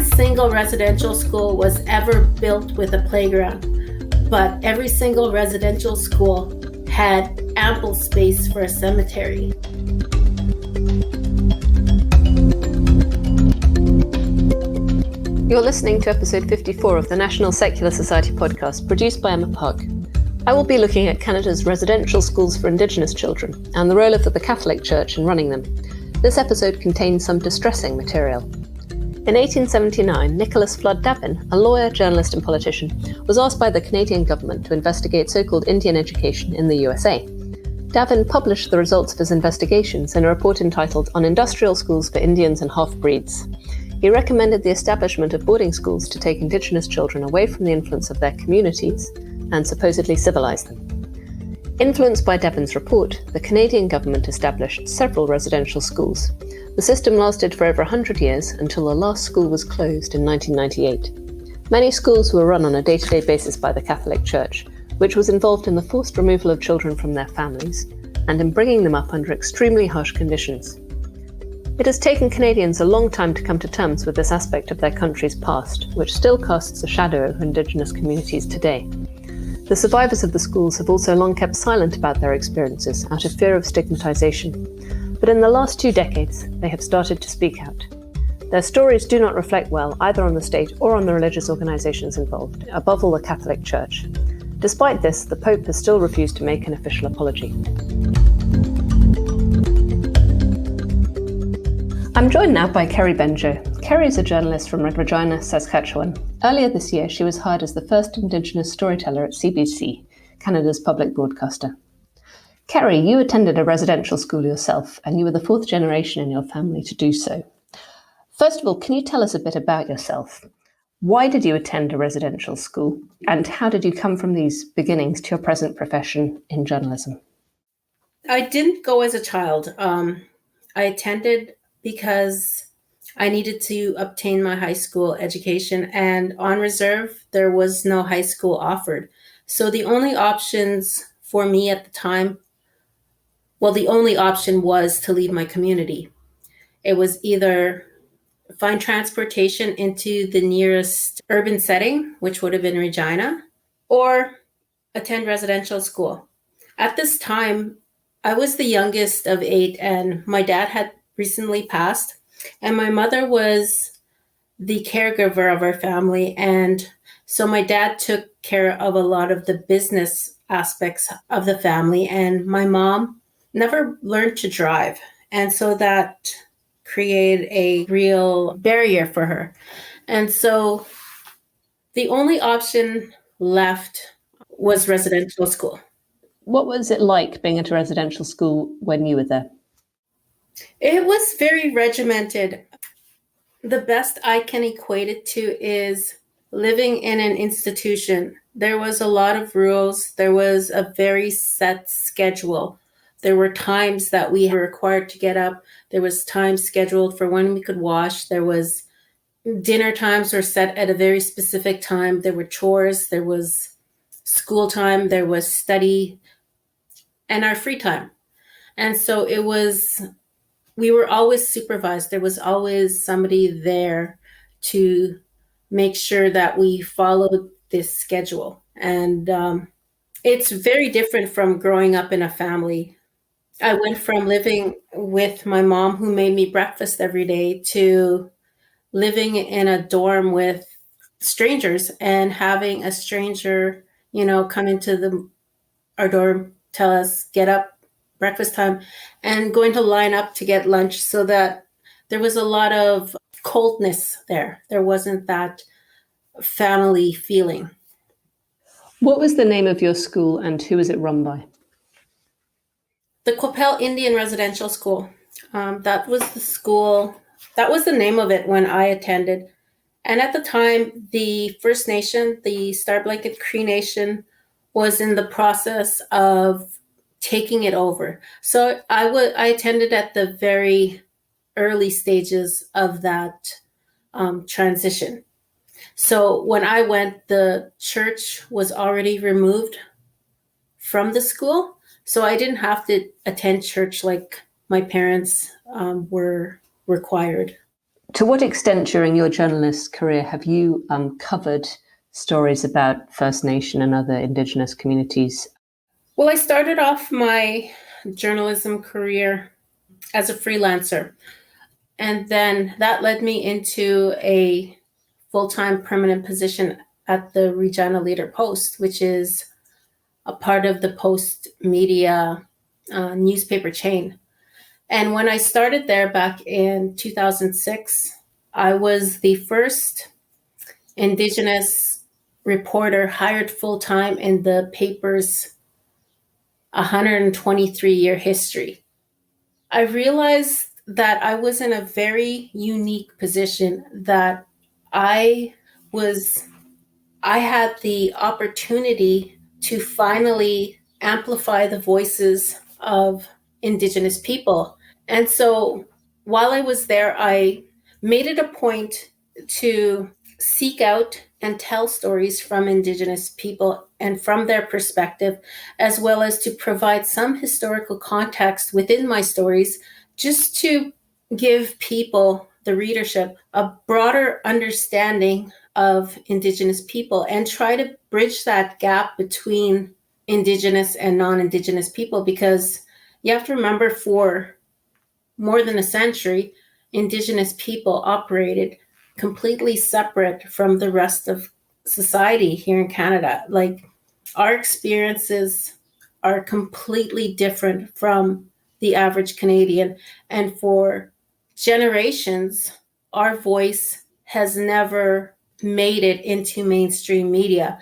one single residential school was ever built with a playground, but every single residential school had ample space for a cemetery. You're listening to episode 54 of the National Secular Society podcast, produced by Emma Park. I will be looking at Canada's residential schools for Indigenous children and the role of the Catholic Church in running them. This episode contains some distressing material. In 1879, Nicholas Flood Davin, a lawyer, journalist and politician, was asked by the Canadian government to investigate so-called Indian education in the USA. Davin published the results of his investigations in a report entitled On Industrial Schools for Indians and Half-Breeds. He recommended the establishment of boarding schools to take Indigenous children away from the influence of their communities and supposedly civilize them. Influenced by Davin's report, the Canadian government established several residential schools. The system lasted for over 100 years until the last school was closed in 1998. Many schools were run on a day-to-day basis by the Catholic Church, which was involved in the forced removal of children from their families and in bringing them up under extremely harsh conditions. It has taken Canadians a long time to come to terms with this aspect of their country's past, which still casts a shadow over Indigenous communities today. The survivors of the schools have also long kept silent about their experiences out of fear of stigmatization, but in the last 2 decades, they have started to speak out. Their stories do not reflect well either on the state or on the religious organizations involved, above all the Catholic Church. Despite this, the Pope has still refused to make an official apology. I'm joined now by Kerry Benjo. Kerry is a journalist from Regina, Saskatchewan. Earlier this year, she was hired as the first Indigenous storyteller at CBC, Canada's public broadcaster. Kerry, you attended a residential school yourself, and you were the 4th generation in your family to do so. First of all, can you tell us a bit about yourself? Why did you attend a residential school, and how did you come from these beginnings to your present profession in journalism? I didn't go as a child. I attended because I needed to obtain my high school education, and on reserve, there was no high school offered. So the only options for me at the time, the only option was to leave my community. It was either find transportation into the nearest urban setting, which would have been Regina, or attend residential school. At this time, I was the youngest of 8, and my dad had recently passed, and my mother was the caregiver of our family. And so my dad took care of a lot of the business aspects of the family, and my mom never learned to drive. And so that created a real barrier for her. And so the only option left was residential school. What was it like being at a residential school when you were there? It was very regimented. The best I can equate it to is living in an institution. There was a lot of rules. There was a very set schedule. There were times that we were required to get up. There was time scheduled for when we could wash. There was dinner times were set at a very specific time. There were chores. There was school time. There was study and our free time. And so we were always supervised. There was always somebody there to make sure that we followed this schedule. And it's very different from growing up in a family. I went from living with my mom, who made me breakfast every day, to living in a dorm with strangers and having a stranger, come into our dorm, tell us, get up, breakfast time, and going to line up to get lunch, so that there was a lot of coldness there. There wasn't that family feeling. What was the name of your school and who was it run by? The Qu'Appelle Indian Residential School. That was the school. That was the name of it when I attended. And at the time, the First Nation, the Star Blanket Cree Nation, was in the process of taking it over. So I attended at the very early stages of that transition. So when I went, the church was already removed from the school. So I didn't have to attend church like my parents were required. To what extent during your journalist career have you covered stories about First Nation and other Indigenous communities? Well, I started off my journalism career as a freelancer, and then that led me into a full-time permanent position at the Regina Leader Post, which is a part of the Post media newspaper chain. And when I started there back in 2006, I was the first Indigenous reporter hired full-time in the paper's 123-year history. I realized that I was in a very unique position, that I had the opportunity to finally amplify the voices of Indigenous people. And so while I was there, I made it a point to seek out and tell stories from Indigenous people and from their perspective, as well as to provide some historical context within my stories, just to give people, the readership, a broader understanding of Indigenous people and try to bridge that gap between Indigenous and non-Indigenous people. Because you have to remember, for more than a century, Indigenous people operated completely separate from the rest of society here in Canada. Like, our experiences are completely different from the average Canadian. And for generations, our voice has never made it into mainstream media.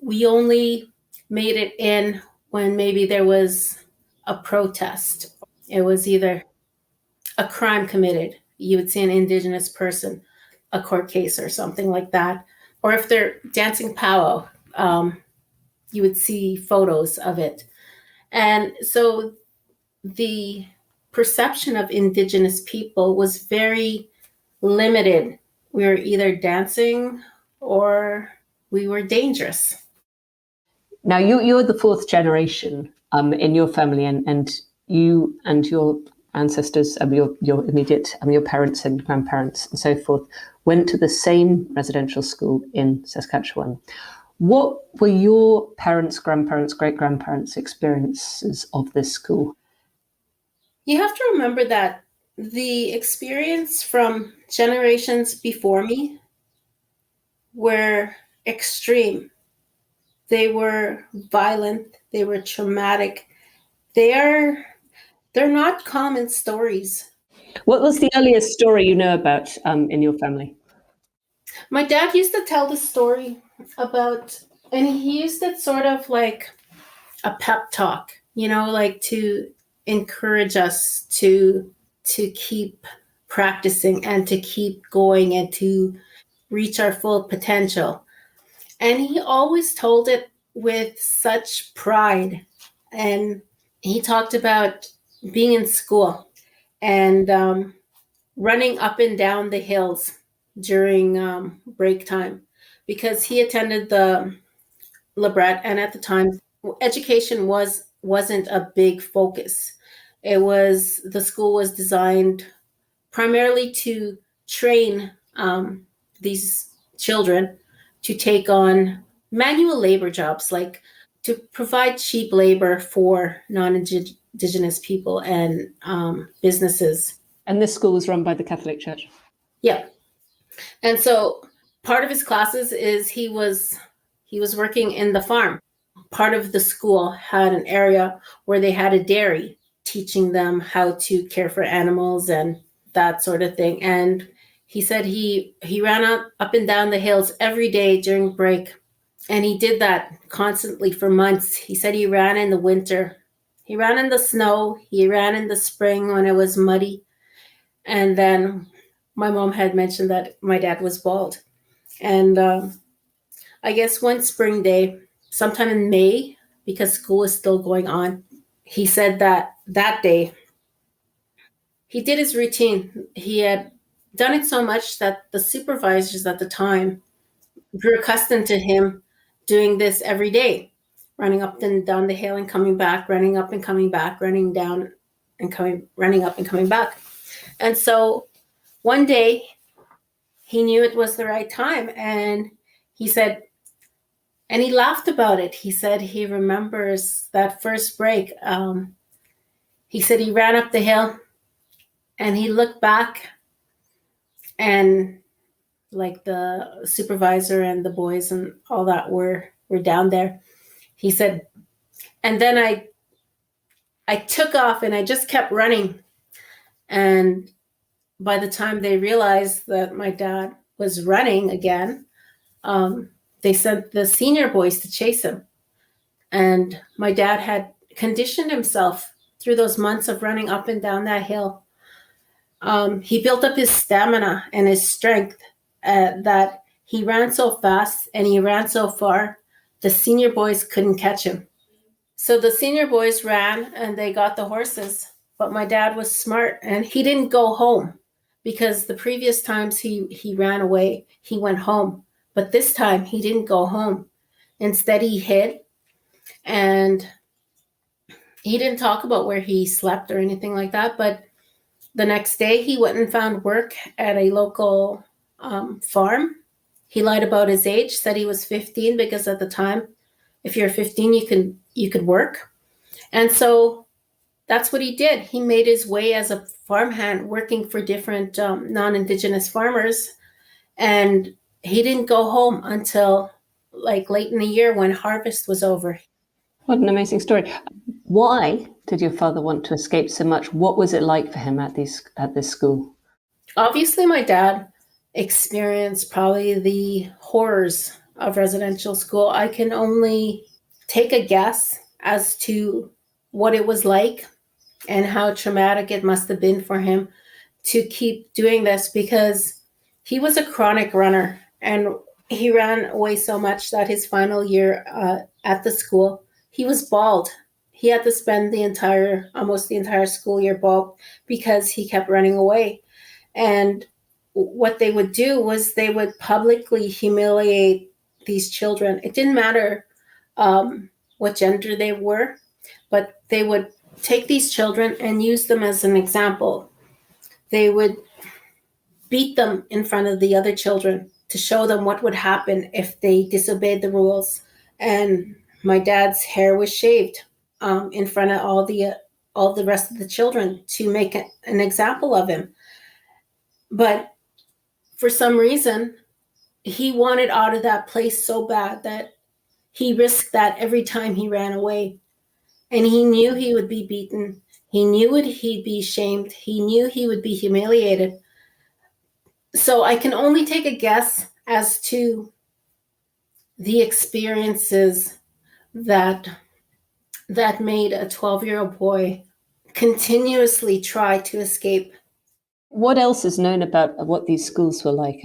We only made it in when maybe there was a protest. It was either a crime committed. You would see an Indigenous person, a court case or something like that. Or if they're dancing powwow, you would see photos of it. And so the perception of Indigenous people was very limited. We were either dancing or we were dangerous. Now, you're the fourth generation in your family, and you and your ancestors, your immediate, your parents and grandparents and so forth, went to the same residential school in Saskatchewan. What were your parents, grandparents, great-grandparents' experiences of this school? You have to remember that the experience from generations before me were extreme. They were violent. They were traumatic. They're not common stories. What was the earliest story you know about in your family? My dad used to tell the story about, and he used it sort of like a pep talk, like to encourage us to keep practicing and to keep going and to reach our full potential. And he always told it with such pride. And he talked about being in school and running up and down the hills during break time, because he attended the Labret, and at the time, education wasn't a big focus. The school was designed primarily to train these children to take on manual labor jobs, like to provide cheap labor for non-Indigenous people and businesses. And this school was run by the Catholic Church? Yeah. And so part of his classes is he was working in the farm. Part of the school had an area where they had a dairy, teaching them how to care for animals and that sort of thing. And he said he ran up and down the hills every day during break. And he did that constantly for months. He said he ran in the winter. He ran in the snow. He ran in the spring when it was muddy. And then my mom had mentioned that my dad was bald. And I guess one spring day, sometime in May, because school was still going on, he said that day he did his routine. He had done it so much that the supervisors at the time grew accustomed to him doing this every day, running up and down the hill and coming back, running up and coming back, running down and running up and coming back. And so one day he knew it was the right time, and he said, and he laughed about it. He said he remembers that first break. He said he ran up the hill and he looked back, and like the supervisor and the boys and all that were down there. He said, and then I took off and I just kept running. And by the time they realized that my dad was running again, they sent the senior boys to chase him. And my dad had conditioned himself through those months of running up and down that hill. He built up his stamina and his strength that he ran so fast and he ran so far, the senior boys couldn't catch him. So the senior boys ran and they got the horses, but my dad was smart and he didn't go home, because the previous times he ran away, he went home. But this time he didn't go home. Instead, he hid, and he didn't talk about where he slept or anything like that. But the next day he went and found work at a local farm. He lied about his age, said he was 15, because at the time, if you're 15, you could work. And so that's what he did. He made his way as a farmhand, working for different non-Indigenous farmers. And he didn't go home until like late in the year when harvest was over. What an amazing story. Why did your father want to escape so much? What was it like for him at this school? Obviously, my dad experienced probably the horrors of residential school. I can only take a guess as to what it was like and how traumatic it must have been for him to keep doing this, because he was a chronic runner, and he ran away so much that his final year at the school, he was bald. He had to spend almost the entire school year bald because he kept running away. And what they would do was they would publicly humiliate these children. It didn't matter what gender they were, but they would take these children and use them as an example. They would beat them in front of the other children to show them what would happen if they disobeyed the rules. And my dad's hair was shaved in front of all the rest of the children to make an example of him. But for some reason, he wanted out of that place so bad that he risked that every time he ran away. And he knew he would be beaten. He knew he'd be shamed. He knew he would be humiliated. So I can only take a guess as to the experiences that made a 12-year-old boy continuously try to escape. What else is known about what these schools were like?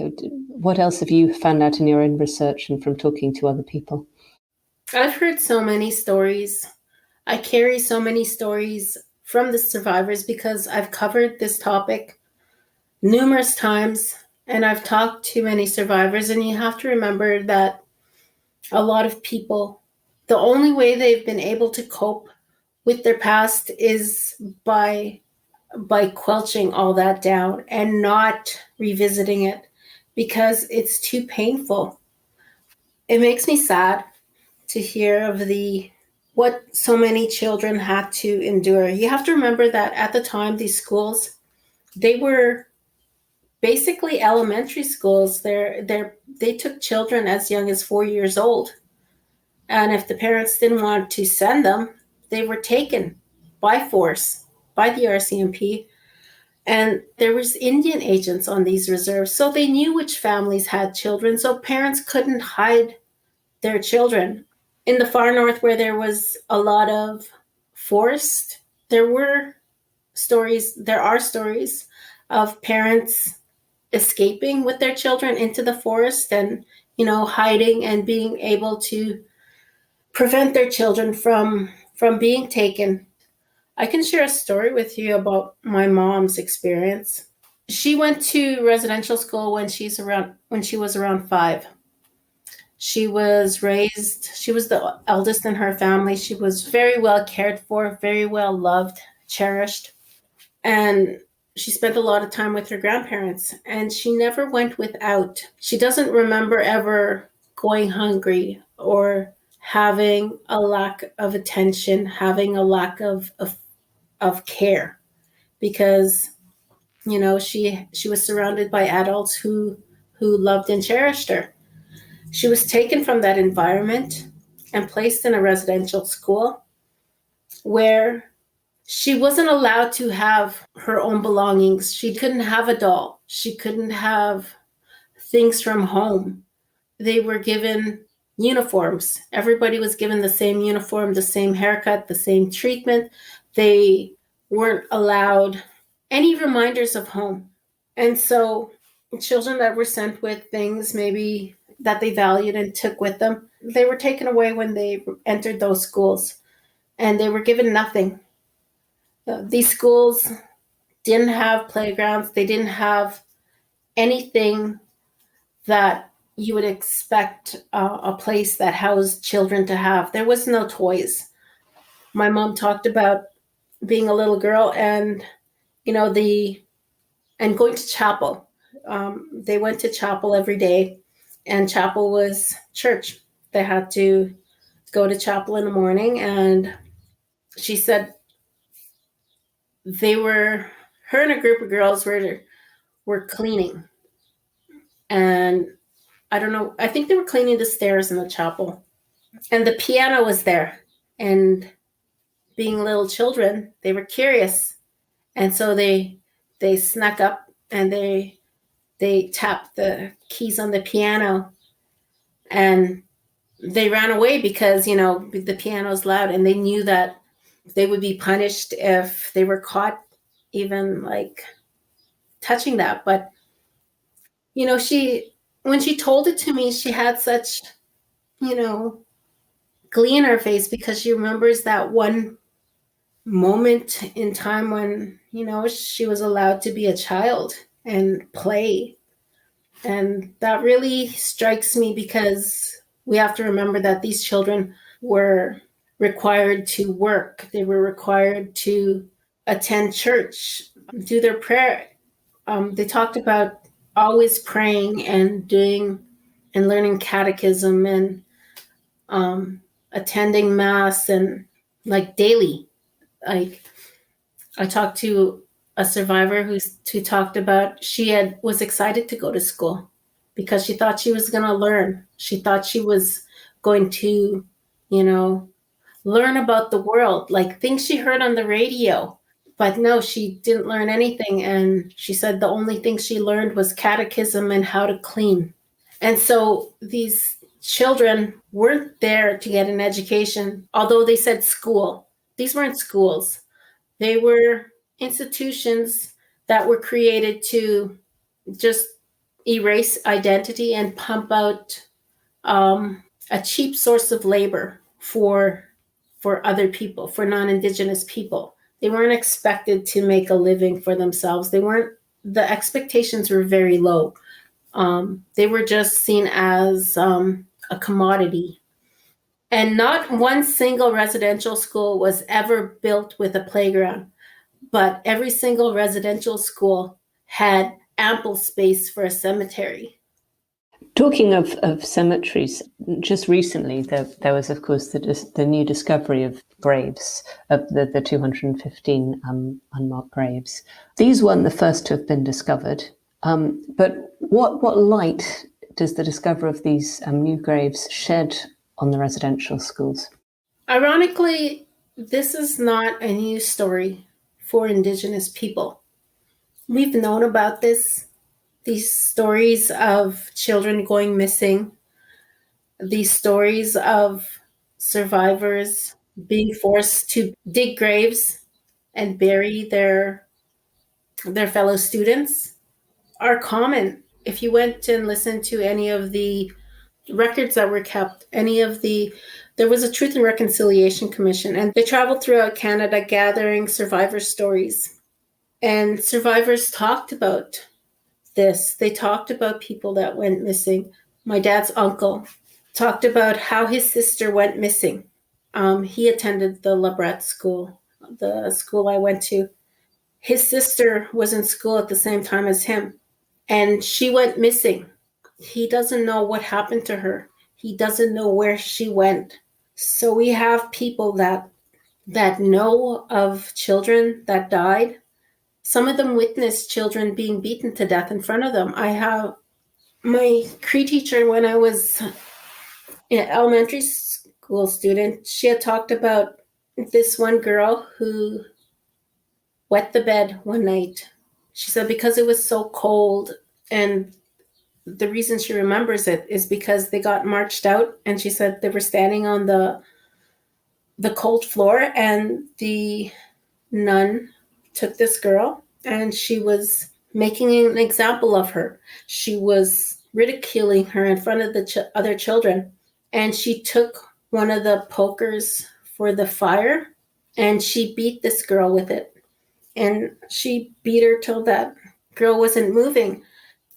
What else have you found out in your own research and from talking to other people? I've heard so many stories. I carry so many stories from the survivors because I've covered this topic numerous times and I've talked to many survivors. And you have to remember that a lot of people, the only way they've been able to cope with their past is by quelching all that down and not revisiting it because it's too painful. It makes me sad to hear of what so many children had to endure. You have to remember that at the time, these schools, they were basically elementary schools. They took children as young as 4 years old. And if the parents didn't want to send them, they were taken by force by the RCMP. And there was Indian agents on these reserves. So they knew which families had children. So parents couldn't hide their children. In the far north, where there was a lot of forest, there are stories of parents escaping with their children into the forest and, hiding and being able to prevent their children from being taken. I can share a story with you about my mom's experience. She went to residential school when she was around 5. She was the eldest in her family. She was very well cared for, very well loved, cherished. And she spent a lot of time with her grandparents, and she never went without. She doesn't remember ever going hungry or having a lack of attention, having a lack of care, because she was surrounded by adults who loved and cherished her. She was taken from that environment and placed in a residential school where she wasn't allowed to have her own belongings. She couldn't have a doll. She couldn't have things from home. They were given uniforms. Everybody was given the same uniform, the same haircut, the same treatment. They weren't allowed any reminders of home. And so children that were sent with things maybe that they valued and took with them, they were taken away when they entered those schools, and they were given nothing. These schools didn't have playgrounds. They didn't have anything that you would expect a place that housed children to have. There was no toys. My mom talked about being a little girl and, and going to chapel. They went to chapel every day, and chapel was church. They had to go to chapel in the morning, and she said her and a group of girls were cleaning. And I don't know, I think they were cleaning the stairs in the chapel. And the piano was there. And being little children, they were curious. And so they snuck up and they tapped the keys on the piano. And they ran away because, the piano's loud, and they knew that they would be punished if they were caught even like touching that. But, when she told it to me, she had such, glee in her face, because she remembers that one moment in time when, she was allowed to be a child and play. And that really strikes me, because we have to remember that these children were required to work. They were required to attend church, do their prayer. They talked about always praying and doing and learning catechism and attending mass, and like daily. Like, I talked to a survivor who talked about was excited to go to school because she thought she was going to learn. She thought she was going to, learn about the world, like things she heard on the radio. But no, she didn't learn anything. And she said the only thing she learned was catechism and how to clean. And so these children weren't there to get an education, although they said school. These weren't schools. They were institutions that were created to just erase identity and pump out a cheap source of labor for other people, for non-Indigenous people. They weren't expected to make a living for themselves. The expectations were very low. They were just seen as a commodity. And not one single residential school was ever built with a playground, but every single residential school had ample space for a cemetery. Talking of cemeteries, just recently there was, of course, the new discovery of graves, of the 215 unmarked graves. These weren't the first to have been discovered, but what light does the discovery of these new graves shed on the residential schools? Ironically, this is not a new story for Indigenous people. We've known about these stories of children going missing, these stories of survivors being forced to dig graves and bury their fellow students are common. If you went and listened to any of the records that were kept, there was a Truth and Reconciliation Commission, and they traveled throughout Canada gathering survivor stories. And survivors talked about this. They talked about people that went missing. My dad's uncle talked about how his sister went missing. He attended the Labret school, the school I went to. His sister was in school at the same time as him, and she went missing. He doesn't know what happened to her. He doesn't know where she went. So we have people that know of children that died. Some of them witnessed children being beaten to death in front of them. I have my Cree teacher when I was an elementary school student. She had talked about this one girl who wet the bed one night. She said because it was so cold, and the reason she remembers it is because they got marched out, and she said they were standing on the cold floor, and the nun took this girl and she was making an example of her. She was ridiculing her in front of the other children, and she took one of the pokers for the fire and she beat this girl with it, and she beat her till that girl wasn't moving.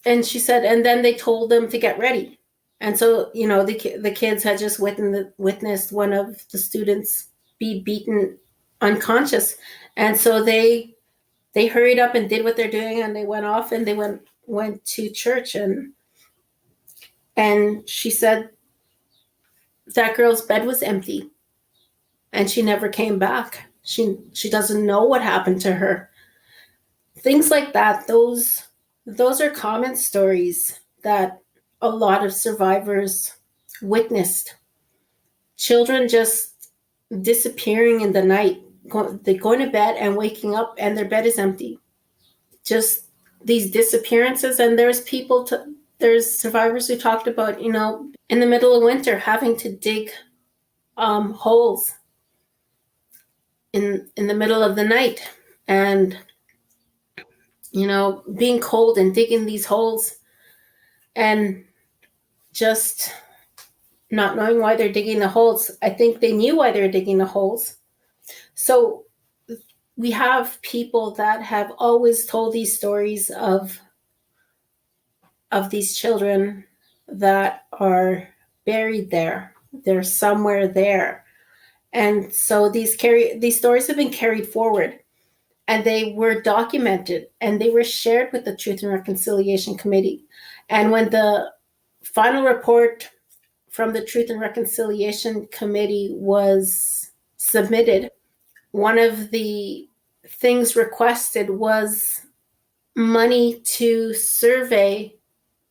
And she said, and then they told them to get ready. And so, the kids had just witnessed one of the students be beaten unconscious. And so they hurried up and did what they're doing, and they went off and they went to church. And she said that girl's bed was empty and she never came back. She doesn't know what happened to her. Things like that, those are common stories that a lot of survivors witnessed. Children just disappearing in the night. They're going to bed and waking up and their bed is empty. Just these disappearances. And there's survivors who talked about, in the middle of winter, having to dig holes in the middle of the night, and being cold and digging these holes and just not knowing why they're digging the holes. I think they knew why they're digging the holes. So we have people that have always told these stories of these children that are buried there. They're somewhere there. And so these stories have been carried forward, and they were documented, and they were shared with the Truth and Reconciliation Committee. And when the final report from the Truth and Reconciliation Committee was submitted, one of the things requested was money to survey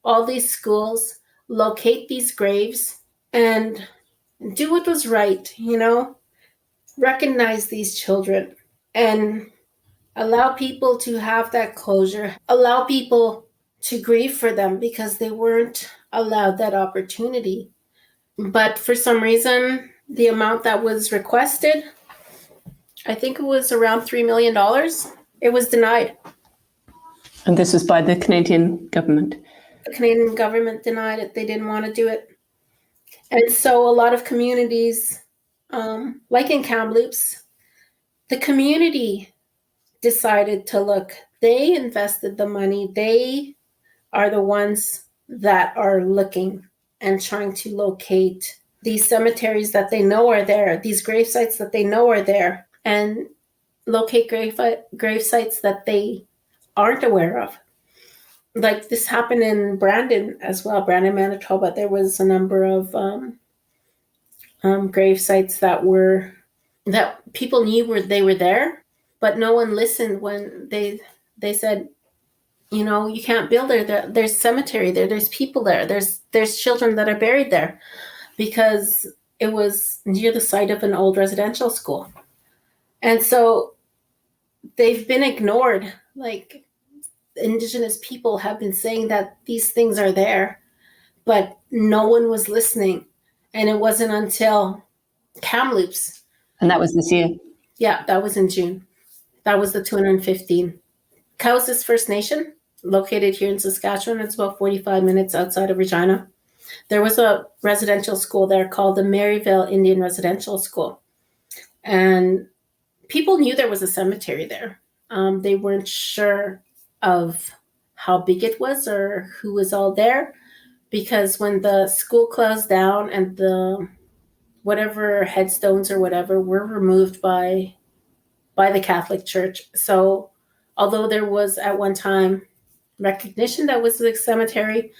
all these schools, locate these graves, and do what was right, recognize these children and allow people to have that closure, allow people to grieve for them because they weren't allowed that opportunity. But for some reason, the amount that was requested, I think it was around $3 million, it was denied. And this was by the Canadian government? The Canadian government denied it. They didn't want to do it. And so a lot of communities, like in Kamloops, the community decided to look. They invested the money. They are the ones that are looking and trying to locate these cemeteries that they know are there, these grave sites that they know are there, and locate grave sites that they aren't aware of. Like this happened in Brandon as well, Brandon, Manitoba. There was a number of grave sites that people knew they were there, but no one listened when they said, you can't build there. There's cemetery there. There's people there. There's children that are buried there, because it was near the site of an old residential school. And so they've been ignored. Like, Indigenous people have been saying that these things are there, but no one was listening. And it wasn't until Kamloops. And that was this year? Yeah, that was in June. That was the 215. Cowessess First Nation, located here in Saskatchewan. It's about 45 minutes outside of Regina. There was a residential school there called the Maryville Indian Residential School. And people knew there was a cemetery there. They weren't sure of how big it was or who was all there, because when the school closed down and the whatever headstones or whatever were removed by the Catholic Church. So although there was at one time recognition that was a cemetery,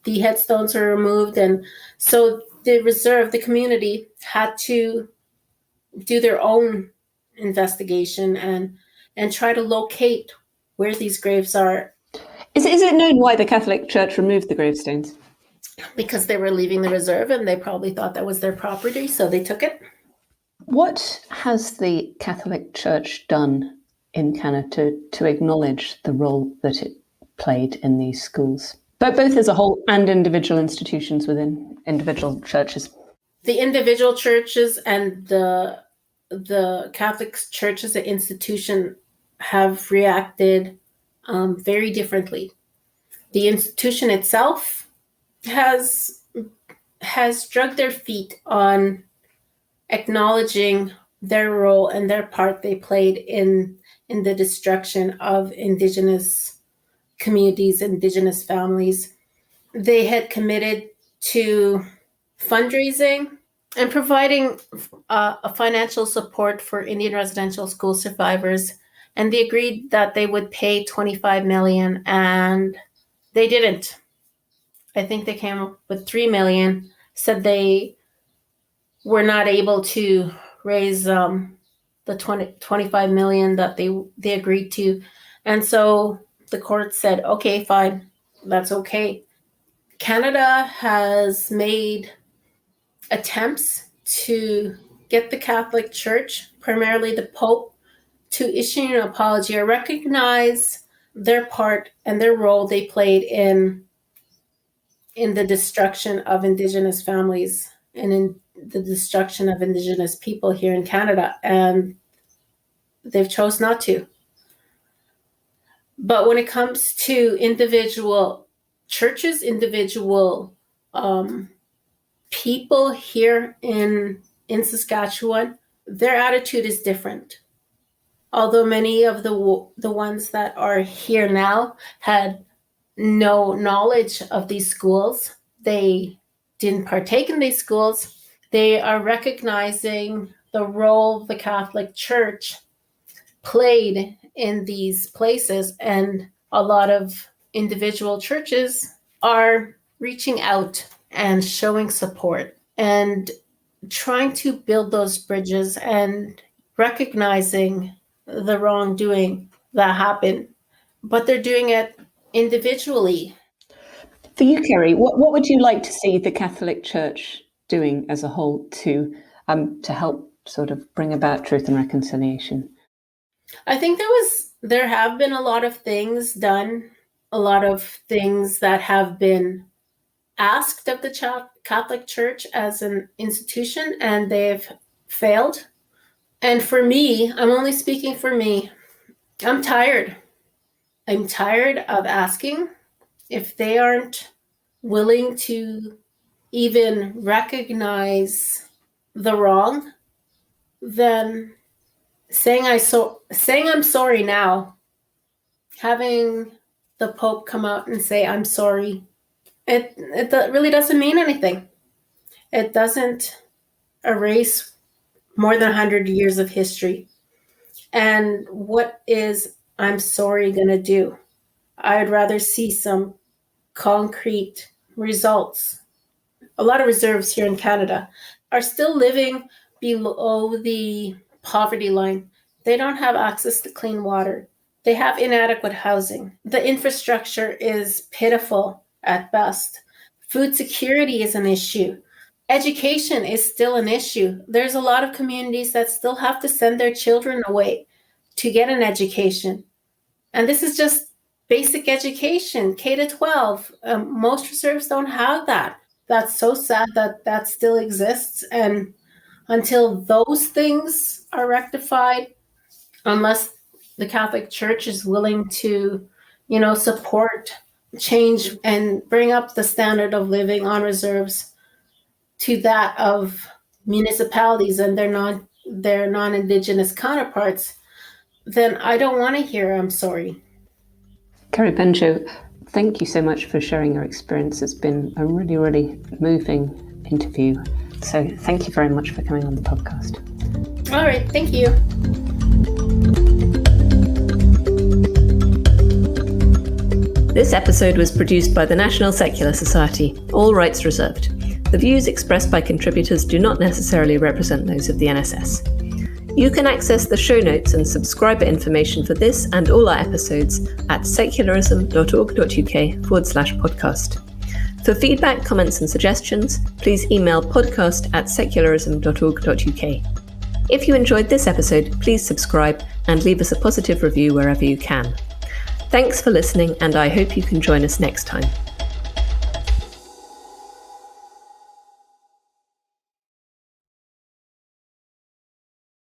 the headstones were removed. And so the community had to do their own investigation and try to locate where these graves are. Is it known why the Catholic Church removed the gravestones? Because they were leaving the reserve and they probably thought that was their property, so they took it. What has the Catholic Church done in Canada to acknowledge the role that it played in these schools, but both as a whole and individual institutions within individual churches? The individual churches and the Catholic Church as an institution have reacted very differently. The institution itself has dragged their feet on acknowledging their role and their part they played in the destruction of Indigenous communities, Indigenous families. They had committed to fundraising and providing a financial support for Indian residential school survivors. And they agreed that they would pay $25 million, and they didn't. I think they came up with $3 million, said they were not able to raise the $25 million that they agreed to. And so the court said, okay, fine, that's okay. Canada has made attempts to get the Catholic Church, primarily the Pope, to issue an apology or recognize their part and their role they played in the destruction of Indigenous families and in the destruction of Indigenous people here in Canada. And they've chose not to. But when it comes to individual churches, individual people here in Saskatchewan, their attitude is different. Although many of the ones that are here now had no knowledge of these schools, they didn't partake in these schools, they are recognizing the role the Catholic Church played in these places. And a lot of individual churches are reaching out and showing support and trying to build those bridges and recognizing the wrongdoing that happened. But they're doing it individually. For you, Kerry, what would you like to see the Catholic Church doing as a whole to help sort of bring about truth and reconciliation? I think there have been a lot of things done, a lot of things that have been asked of the Catholic Church as an institution, and they've failed. And for me, I'm only speaking for me, I'm tired. I'm tired of asking. If they aren't willing to even recognize the wrong, then saying I'm sorry now, having the Pope come out and say I'm sorry, it really doesn't mean anything. It doesn't erase more than 100 years of history. And what is I'm sorry going to do? I'd rather see some concrete results. A lot of reserves here in Canada are still living below the poverty line. They don't have access to clean water. They have inadequate housing. The infrastructure is pitiful at best. Food security is an issue. Education is still an issue. There's a lot of communities that still have to send their children away to get an education. And this is just basic education, K to 12. Most reserves don't have that. That's so sad that still exists. And until those things are rectified, unless the Catholic Church is willing to, support change and bring up the standard of living on reserves to that of municipalities and their non-Indigenous counterparts, then I don't want to hear I'm sorry. Kerry Pencho, thank you so much for sharing your experience. It's been a really, really moving interview. So thank you very much for coming on the podcast. All right, thank you. This episode was produced by the National Secular Society, all rights reserved. The views expressed by contributors do not necessarily represent those of the NSS. You can access the show notes and subscriber information for this and all our episodes at secularism.org.uk/podcast. For feedback, comments and suggestions, please email podcast@secularism.org.uk. If you enjoyed this episode, please subscribe and leave us a positive review wherever you can. Thanks for listening, and I hope you can join us next time.